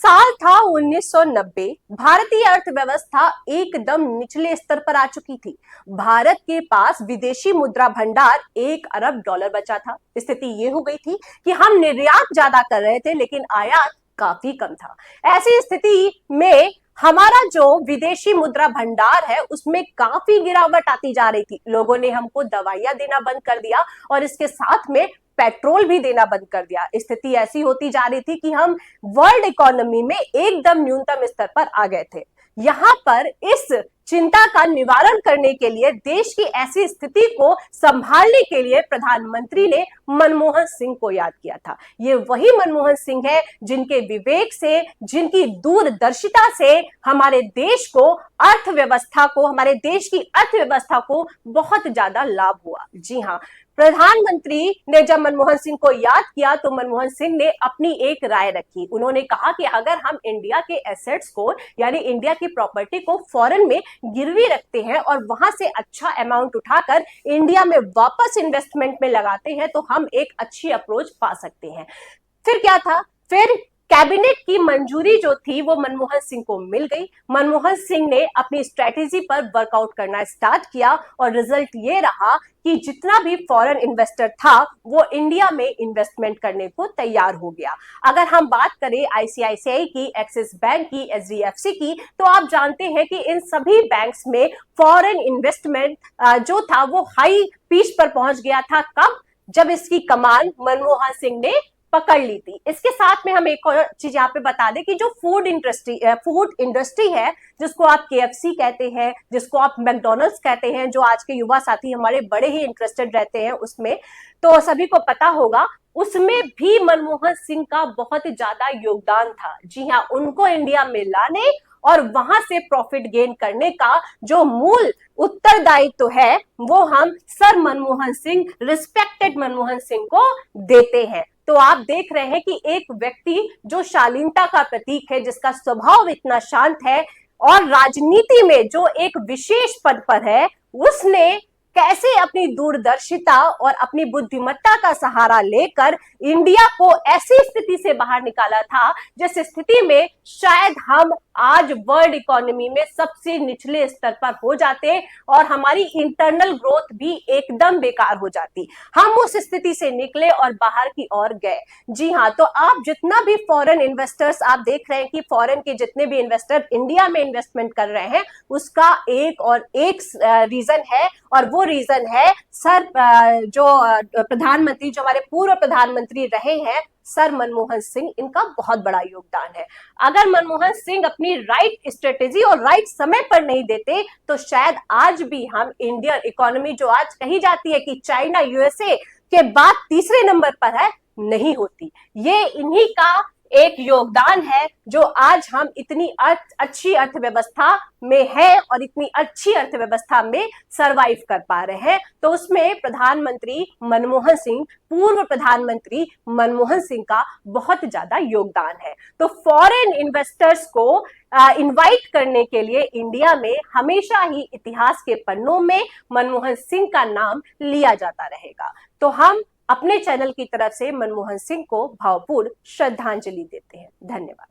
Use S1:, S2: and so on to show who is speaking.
S1: साल था 1990। भारतीय अर्थव्यवस्था एकदम निचले स्तर पर आ चुकी थी। भारत के पास विदेशी मुद्रा भंडार $1 अरब बचा था। स्थिति ये हो गई थी कि हम निर्यात ज्यादा कर रहे थे लेकिन आयात काफी कम था। ऐसी स्थिति में हमारा जो विदेशी मुद्रा भंडार है उसमें काफी गिरावट आती जा रही थी। लोगों ने हमको दवाइयां देना बंद कर दिया और इसके साथ में पेट्रोल भी देना बंद कर दिया। स्थिति ऐसी होती जा रही थी कि हम वर्ल्ड इकोनॉमी में एकदम न्यूनतम स्तर पर आ गए थे। यहां पर इस चिंता का निवारण करने के लिए, देश की ऐसी स्थिति को संभालने के लिए प्रधानमंत्री ने मनमोहन सिंह को याद किया था। ये वही मनमोहन सिंह है जिनके विवेक से, जिनकी दूरदर्शिता से हमारे देश को, अर्थव्यवस्था को, हमारे देश की अर्थव्यवस्था को बहुत ज्यादा लाभ हुआ। जी हाँ, प्रधानमंत्री ने जब मनमोहन सिंह को याद किया तो मनमोहन सिंह ने अपनी एक राय रखी। उन्होंने कहा कि अगर हम इंडिया के एसेट्स को, यानी इंडिया की प्रॉपर्टी को फॉरेन में गिरवी रखते हैं और वहां से अच्छा अमाउंट उठाकर इंडिया में वापस इन्वेस्टमेंट में लगाते हैं तो हम एक अच्छी अप्रोच पा सकते हैं। फिर क्या था? फिर कैबिनेट की मंजूरी जो थी वो मनमोहन सिंह को मिल गई। मनमोहन सिंह ने अपनी स्ट्रेटेजी पर वर्कआउट करना स्टार्ट किया और रिजल्ट ये रहा कि जितना भी फॉरेन इन्वेस्टर था वो इंडिया में इन्वेस्टमेंट करने को तैयार हो गया। अगर हम बात करें आईसीआईसीआई की, एक्सिस बैंक की, एचडीएफसी की, तो आप जानते हैं कि इन सभी बैंक्स में फॉरेन इन्वेस्टमेंट जो था वो हाई पीच पर पहुंच गया था। कब? जब इसकी कमान मनमोहन सिंह ने पकड़ ली थी। इसके साथ में हम एक और चीज यहाँ पे बता दें कि जो फूड इंडस्ट्री है, जिसको आप केएफसी कहते हैं, जिसको आप मैकडॉनल्ड्स कहते हैं, जो आज के युवा साथी हमारे बड़े ही इंटरेस्टेड रहते हैं उसमें, तो सभी को पता होगा उसमें भी मनमोहन सिंह का बहुत ज्यादा योगदान था। जी हाँ, उनको इंडिया में लाने और वहां से प्रॉफिट गेन करने का जो मूल उत्तरदायित्व है वो हम सर मनमोहन सिंह, रिस्पेक्टेड मनमोहन सिंह को देते हैं। तो आप देख रहे हैं कि एक व्यक्ति जो शालीनता का प्रतीक है, जिसका स्वभाव इतना शांत है और राजनीति में जो एक विशेष पद पर है, उसने कैसे अपनी दूरदर्शिता और अपनी बुद्धिमत्ता का सहारा लेकर इंडिया को ऐसी स्थिति से बाहर निकाला था जिस स्थिति में शायद हम आज वर्ल्ड इकोनॉमी में सबसे निचले स्तर पर हो जाते और हमारी इंटरनल ग्रोथ भी एकदम बेकार हो जाती। हम उस स्थिति से निकले और बाहर की ओर गए। जी हाँ, तो आप जितना भी फॉरेन इन्वेस्टर्स आप देख रहे हैं कि फॉरेन के जितने भी इन्वेस्टर इंडिया में इन्वेस्टमेंट कर रहे हैं, उसका एक रीजन है और वो रीजन है सर जो प्रधानमंत्री, जो हमारे पूर्व प्रधानमंत्री रहे हैं सर मनमोहन सिंह, इनका बहुत बड़ा योगदान है। अगर मनमोहन सिंह अपनी राइट स्ट्रेटेजी और राइट समय पर नहीं देते तो शायद आज भी हम इंडियन इकोनॉमी, जो आज कही जाती है कि चाइना यूएसए के बाद तीसरे नंबर पर है, नहीं होती। ये इन्हीं का एक योगदान है जो आज हम इतनी अच्छी अर्थव्यवस्था में है और इतनी अच्छी अर्थव्यवस्था में सरवाइव कर पा रहे हैं। तो उसमें प्रधानमंत्री मनमोहन सिंह, पूर्व प्रधानमंत्री मनमोहन सिंह का बहुत ज्यादा योगदान है। तो फॉरेन इन्वेस्टर्स को इनवाइट करने के लिए इंडिया में हमेशा ही इतिहास के पन्नों में मनमोहन सिंह का नाम लिया जाता रहेगा। तो हम अपने चैनल की तरफ से मनमोहन सिंह को भावपूर्ण श्रद्धांजलि देते हैं। धन्यवाद।